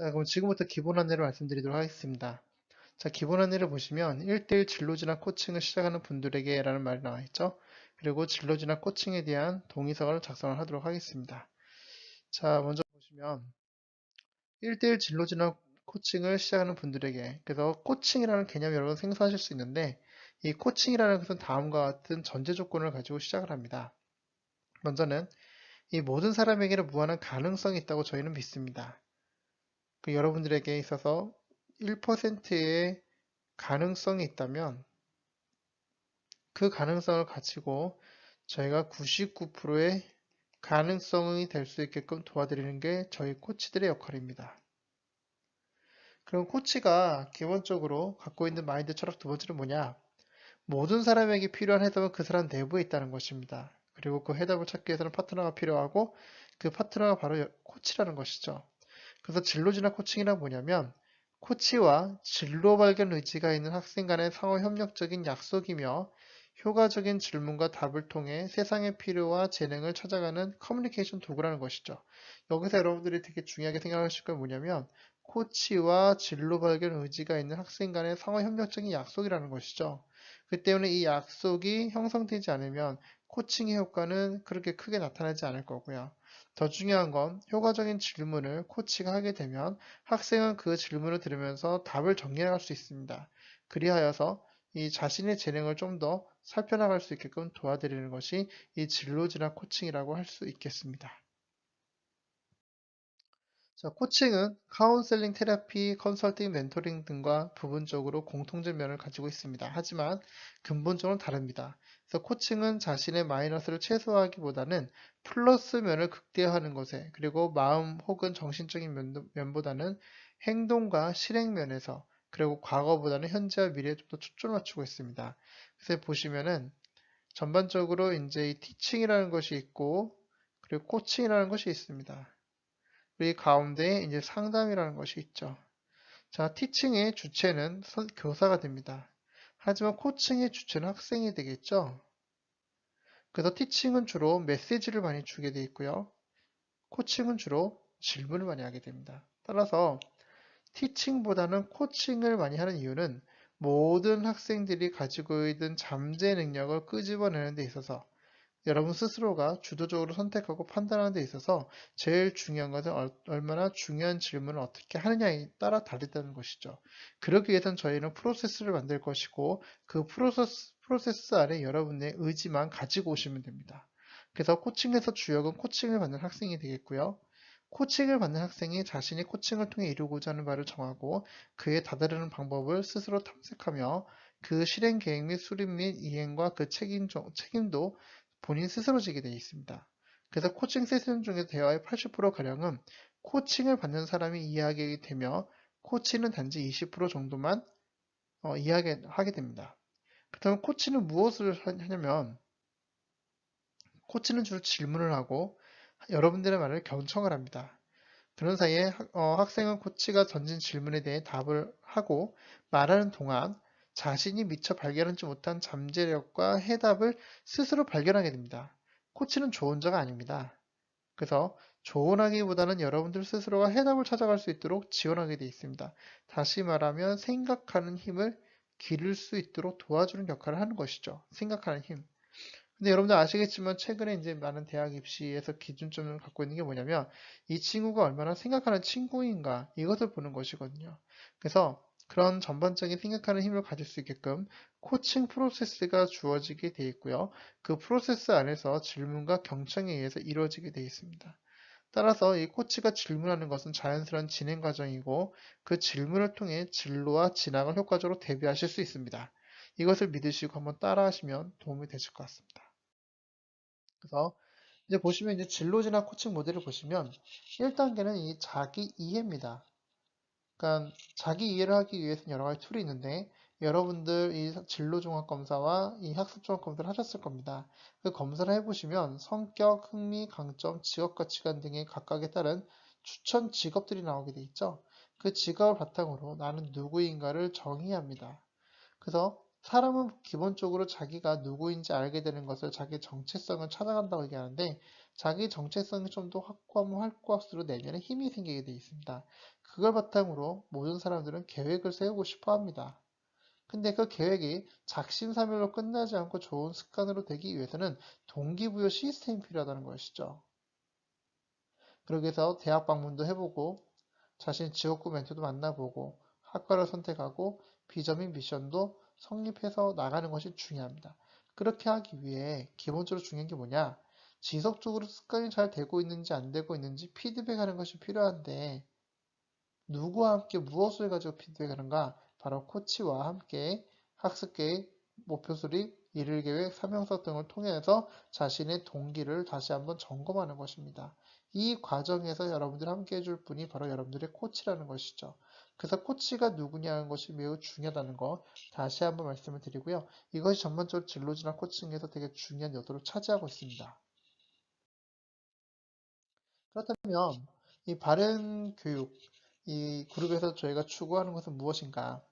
자, 그럼 지금부터 기본 안내를 말씀드리도록 하겠습니다. 자, 기본 안내를 보시면 1대1 진로진학 코칭을 시작하는 분들에게 라는 말이 나와 있죠. 그리고 진로진학 코칭에 대한 동의서를 작성을 하도록 하겠습니다. 자, 먼저 보시면 1대1 진로진학 코칭을 시작하는 분들에게, 그래서 코칭이라는 개념 여러분 생소하실 수 있는데, 이 코칭이라는 것은 다음과 같은 전제 조건을 가지고 시작을 합니다. 먼저는 이 모든 사람에게는 무한한 가능성이 있다고 저희는 믿습니다. 그 여러분들에게 있어서 1%의 가능성이 있다면 그 가능성을 가지고 저희가 99%의 가능성이 될 수 있게끔 도와드리는 게 저희 코치들의 역할입니다. 그럼 코치가 기본적으로 갖고 있는 마인드 철학 두 번째는 뭐냐? 모든 사람에게 필요한 해답은 그 사람 내부에 있다는 것입니다. 그리고 그 해답을 찾기 위해서는 파트너가 필요하고 그 파트너가 바로 코치라는 것이죠. 그래서 진로진학 코칭이란 뭐냐면 코치와 진로 발견 의지가 있는 학생 간의 상호 협력적인 약속이며 효과적인 질문과 답을 통해 세상의 필요와 재능을 찾아가는 커뮤니케이션 도구라는 것이죠. 여기서 여러분들이 되게 중요하게 생각하실 건 뭐냐면 코치와 진로 발견 의지가 있는 학생 간의 상호 협력적인 약속이라는 것이죠. 그 때문에 이 약속이 형성되지 않으면 코칭의 효과는 그렇게 크게 나타나지 않을 거고요. 더 중요한 건 효과적인 질문을 코치가 하게 되면 학생은 그 질문을 들으면서 답을 정리해갈 수 있습니다. 그리하여서 이 자신의 재능을 좀 더 살펴나갈 수 있게끔 도와드리는 것이 이 진로진학 코칭이라고 할 수 있겠습니다. 자, 코칭은 카운셀링, 테라피, 컨설팅, 멘토링 등과 부분적으로 공통된 면을 가지고 있습니다. 하지만 근본적으로 다릅니다. 그래서 코칭은 자신의 마이너스를 최소화하기보다는 플러스 면을 극대화하는 것에, 그리고 마음 혹은 정신적인 면보다는 행동과 실행 면에서, 그리고 과거보다는 현재와 미래에 좀 더 초점을 맞추고 있습니다. 그래서 보시면은 전반적으로 이제 이 티칭이라는 것이 있고, 그리고 코칭이라는 것이 있습니다. 이 가운데에 이제 상담이라는 것이 있죠. 자, 티칭의 주체는 교사가 됩니다. 하지만 코칭의 주체는 학생이 되겠죠. 그래서 티칭은 주로 메시지를 많이 주게 되어 있고요. 코칭은 주로 질문을 많이 하게 됩니다. 따라서 티칭보다는 코칭을 많이 하는 이유는 모든 학생들이 가지고 있는 잠재 능력을 끄집어내는 데 있어서 여러분 스스로가 주도적으로 선택하고 판단하는 데 있어서 제일 중요한 것은 얼마나 중요한 질문을 어떻게 하느냐에 따라 다르다는 것이죠. 그러기 위해선 저희는 프로세스를 만들 것이고 그 프로세스 안에 여러분의 의지만 가지고 오시면 됩니다. 그래서 코칭에서 주역은 코칭을 받는 학생이 되겠고요. 코칭을 받는 학생이 자신이 코칭을 통해 이루고자 하는 바를 정하고 그에 다다르는 방법을 스스로 탐색하며 그 실행 계획 및 수립 및 이행과 그 책임도 본인 스스로 지게 되어 있습니다. 그래서 코칭 세션 중에 대화의 80%가량은 코칭을 받는 사람이 이야기하게 되며 코치는 단지 20% 정도만 이야기하게 됩니다. 그렇다면 코치는 무엇을 하냐면 코치는 주로 질문을 하고 여러분들의 말을 경청을 합니다. 그런 사이에 학생은 코치가 던진 질문에 대해 답을 하고 말하는 동안 자신이 미처 발견하지 못한 잠재력과 해답을 스스로 발견하게 됩니다. 코치는 조언자가 아닙니다. 그래서 조언하기보다는 여러분들 스스로가 해답을 찾아갈 수 있도록 지원하게 되어 있습니다. 다시 말하면 생각하는 힘을 기를 수 있도록 도와주는 역할을 하는 것이죠. 생각하는 힘. 근데 여러분들 아시겠지만 최근에 이제 많은 대학 입시에서 기준점을 갖고 있는 게 뭐냐면 이 친구가 얼마나 생각하는 친구인가 이것을 보는 것이거든요. 그래서 그런 전반적인 생각하는 힘을 가질 수 있게끔 코칭 프로세스가 주어지게 되어 있고요. 그 프로세스 안에서 질문과 경청에 의해서 이루어지게 되어 있습니다. 따라서 이 코치가 질문하는 것은 자연스러운 진행 과정이고 그 질문을 통해 진로와 진학을 효과적으로 대비하실 수 있습니다. 이것을 믿으시고 한번 따라하시면 도움이 되실 것 같습니다. 그래서 이제 보시면 이제 진로진학 코칭 모델을 보시면 1단계는 이 자기 이해입니다. 그러니까 자기 이해를 하기 위해서는 여러 가지 툴이 있는데 여러분들 이 진로종합검사와 이 학습종합검사를 하셨을 겁니다. 그 검사를 해보시면 성격, 흥미, 강점, 직업가치관 등의 각각에 따른 추천 직업들이 나오게 돼 있죠. 그 직업을 바탕으로 나는 누구인가를 정의합니다. 그래서 사람은 기본적으로 자기가 누구인지 알게 되는 것을 자기 정체성을 찾아간다고 얘기하는데 자기 정체성이 좀 더 확고하면 확고할수록 내면에 힘이 생기게 되어 있습니다. 그걸 바탕으로 모든 사람들은 계획을 세우고 싶어 합니다. 근데 그 계획이 작심삼일로 끝나지 않고 좋은 습관으로 되기 위해서는 동기부여 시스템이 필요하다는 것이죠. 그러기 위해서 대학 방문도 해보고 자신의 지옥구 멘토도 만나보고 학과를 선택하고 비전 및 미션도 성립해서 나가는 것이 중요합니다. 그렇게 하기 위해 기본적으로 중요한 게 뭐냐? 지속적으로 습관이 잘 되고 있는지 안 되고 있는지 피드백하는 것이 필요한데 누구와 함께 무엇을 가지고 피드백하는가? 바로 코치와 함께 학습 계획, 목표 수립, 일일 계획, 사명서 등을 통해서 자신의 동기를 다시 한번 점검하는 것입니다. 이 과정에서 여러분들이 함께 해줄 분이 바로 여러분들의 코치라는 것이죠. 그래서 코치가 누구냐는 것이 매우 중요하다는 거 다시 한번 말씀을 드리고요. 이것이 전반적으로 진로지나 코칭에서 되게 중요한 요소를 차지하고 있습니다. 그렇다면 이 바른 교육, 이 그룹에서 저희가 추구하는 것은 무엇인가?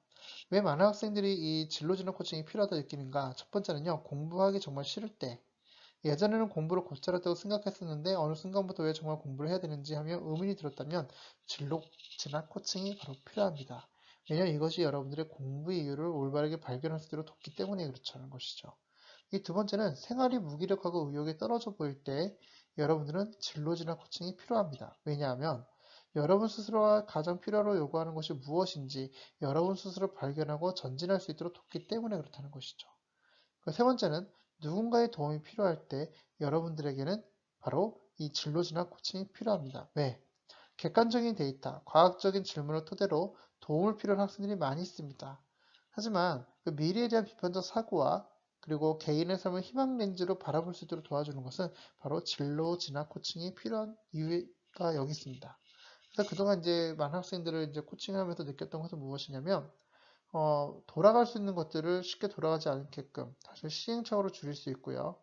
왜 많은 학생들이 이 진로진학 코칭이 필요하다 느끼는가? 첫 번째는요, 공부하기 정말 싫을 때. 예전에는 공부를 곧잘했다고 생각했었는데 어느 순간부터 왜 정말 공부를 해야 되는지 하며 의문이 들었다면 진로진학 코칭이 바로 필요합니다. 왜냐하면 이것이 여러분들의 공부의 이유를 올바르게 발견할 수 있도록 돕기 때문에 그렇다는 것이죠. 이 두 번째는 생활이 무기력하고 의욕이 떨어져 보일 때 여러분들은 진로진학 코칭이 필요합니다. 왜냐하면 여러분 스스로가 가장 필요로 요구하는 것이 무엇인지 여러분 스스로 발견하고 전진할 수 있도록 돕기 때문에 그렇다는 것이죠. 세 번째는 누군가의 도움이 필요할 때 여러분들에게는 바로 이 진로진학 코칭이 필요합니다. 왜? 객관적인 데이터, 과학적인 질문을 토대로 도움을 필요한 학생들이 많이 있습니다. 하지만 그 미래에 대한 비판적 사고와 그리고 개인의 삶을 희망 렌즈로 바라볼 수 있도록 도와주는 것은 바로 진로 진학 코칭이 필요한 이유가 여기 있습니다. 그래서 그동안 이제 많은 학생들을 이제 코칭하면서 느꼈던 것은 무엇이냐면, 돌아갈 수 있는 것들을 쉽게 돌아가지 않게끔 다시 시행착오를 줄일 수 있고요.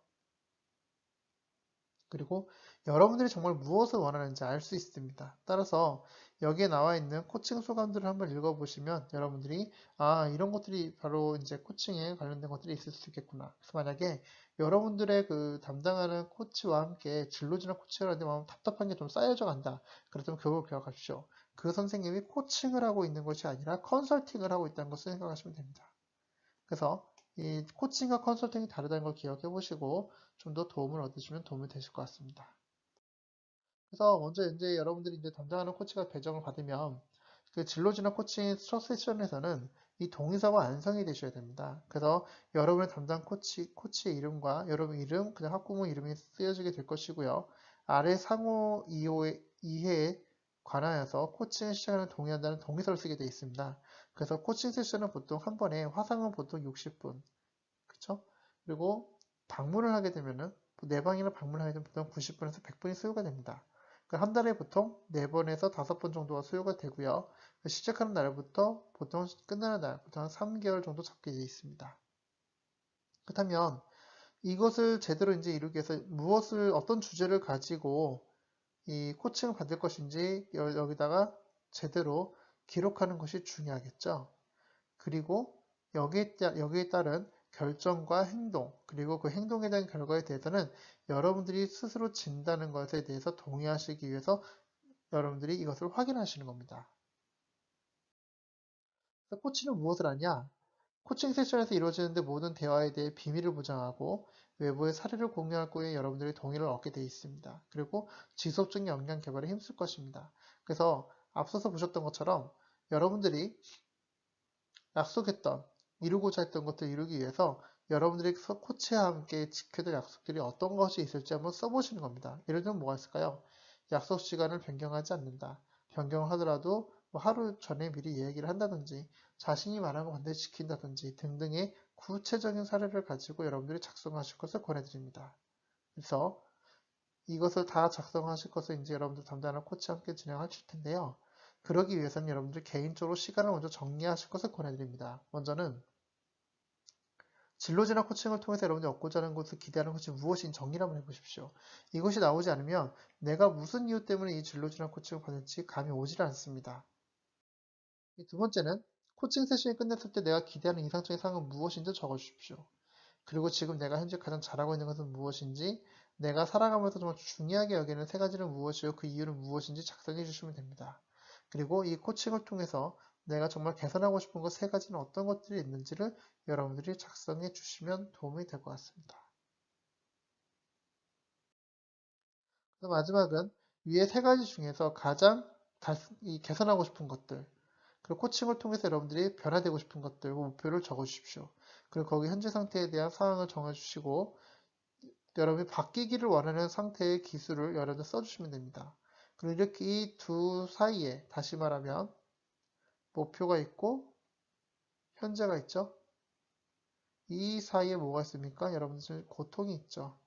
그리고 여러분들이 정말 무엇을 원하는지 알 수 있습니다. 따라서 여기에 나와 있는 코칭 소감들을 한번 읽어보시면 여러분들이 이런 것들이 바로 이제 코칭에 관련된 것들이 있을 수 있겠구나. 그래서 만약에 여러분들의 그 담당하는 코치와 함께 진로진학 코칭을 하는데 마음 답답한 게 좀 쌓여져 간다. 그렇다면 그걸 기억하십시오. 그 선생님이 코칭을 하고 있는 것이 아니라 컨설팅을 하고 있다는 것을 생각하시면 됩니다. 그래서 이 코칭과 컨설팅이 다르다는 걸 기억해 보시고 좀 더 도움을 얻으시면 도움이 되실 것 같습니다. 그래서 먼저 이제 여러분들이 이제 담당하는 코치가 배정을 받으면 그 진로진학 코칭 첫 세션에서는 이 동의서가 완성이 되셔야 됩니다. 그래서 여러분의 담당 코치의 이름과 여러분 이름, 그냥 학부모 이름이 쓰여지게 될 것이고요. 아래 상호 이해에 관하여서 코칭을 시작하는 동의한다는 동의서를 쓰게 되어 있습니다. 그래서 코칭 세션은 보통 한 번에 화상은 보통 60분, 그쵸? 그리고 방문을 하게 되면은 네 방이나 방문을 하게 되면 보통 90분에서 100분이 소요가 됩니다. 한 달에 보통 4번에서 5번 정도가 소요가 되고요. 시작하는 날부터 보통 끝나는 날, 보통 한 3개월 정도 잡게 되어 있습니다. 그렇다면 이것을 제대로 이제 이루기 위해서 어떤 주제를 가지고 이 코칭을 받을 것인지 여기다가 제대로 기록하는 것이 중요하겠죠. 그리고 여기에 따른 결정과 행동, 그리고 그 행동에 대한 결과에 대해서는 여러분들이 스스로 진다는 것에 대해서 동의하시기 위해서 여러분들이 이것을 확인하시는 겁니다. 코치는 무엇을 하냐? 코칭 세션에서 이루어지는데 모든 대화에 대해 비밀을 보장하고 외부의 사례를 공유할 거에 여러분들의 동의를 얻게 되어 있습니다. 그리고 지속적인 역량 개발에 힘쓸 것입니다. 그래서 앞서서 보셨던 것처럼 여러분들이 약속했던, 이루고자 했던 것들을 이루기 위해서 여러분들이 코치와 함께 지켜야 될 약속들이 어떤 것이 있을지 한번 써보시는 겁니다. 예를 들면 뭐가 있을까요? 약속 시간을 변경하지 않는다. 변경을 하더라도 뭐 하루 전에 미리 얘기를 한다든지 자신이 말한 거 반드시 지킨다든지 등등의 구체적인 사례를 가지고 여러분들이 작성하실 것을 권해드립니다. 그래서 이것을 다 작성하실 것을 이제 여러분들 담당하는 코치와 함께 진행하실 텐데요. 그러기 위해서는 여러분들 개인적으로 시간을 먼저 정리하실 것을 권해드립니다. 먼저는 진로진학 코칭을 통해서 여러분들이 얻고자 하는 것을 기대하는 것이 무엇인지 정리를 한번 해보십시오. 이것이 나오지 않으면 내가 무슨 이유 때문에 이 진로진학 코칭을 받을지 감이 오질 않습니다. 두 번째는 코칭 세션이 끝났을 때 내가 기대하는 이상적인 상황은 무엇인지 적어주십시오. 그리고 지금 내가 현재 가장 잘하고 있는 것은 무엇인지, 내가 살아가면서 정말 중요하게 여기는 세 가지는 무엇이고 그 이유는 무엇인지 작성해 주시면 됩니다. 그리고 이 코칭을 통해서 내가 정말 개선하고 싶은 것 세 가지는 어떤 것들이 있는지를 여러분들이 작성해 주시면 도움이 될 것 같습니다. 그래서 마지막은 위에 세 가지 중에서 가장 개선하고 싶은 것들, 그리고 코칭을 통해서 여러분들이 변화되고 싶은 것들, 목표를 적어 주십시오. 그리고 거기 현재 상태에 대한 상황을 정해 주시고 여러분이 바뀌기를 원하는 상태의 기술을 여러분들 써주시면 됩니다. 그리고 이렇게 이 두 사이에 다시 말하면 목표가 있고 현재가 있죠. 이 사이에 뭐가 있습니까? 여러분들 고통이 있죠.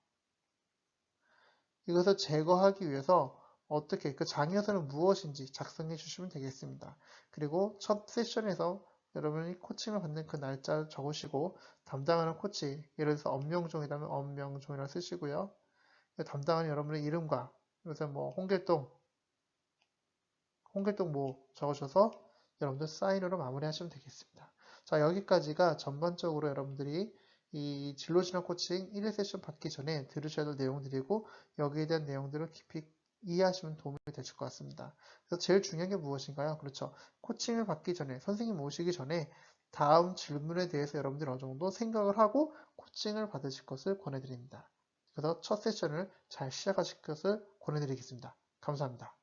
이것을 제거하기 위해서 어떻게 그 장애선은 무엇인지 작성해 주시면 되겠습니다. 그리고 첫 세션에서 여러분이 코칭을 받는 그 날짜를 적으시고 담당하는 코치, 예를 들어서 엄명종이라면 엄명종이라고 쓰시고요. 담당하는 여러분의 이름과 그래서 뭐 홍길동 뭐 적으셔서 여러분들 사인으로 마무리하시면 되겠습니다. 자, 여기까지가 전반적으로 여러분들이 이 진로진학 코칭 1회 세션 받기 전에 들으셔야 될 내용들이고 여기에 대한 내용들을 깊이 이해하시면 도움이 되실 것 같습니다. 그래서 제일 중요한 게 무엇인가요? 그렇죠. 코칭을 받기 전에, 선생님 모시기 전에 다음 질문에 대해서 여러분들이 어느 정도 생각을 하고 코칭을 받으실 것을 권해드립니다. 그래서 첫 세션을 잘 시작하실 것을 권해드리겠습니다. 감사합니다.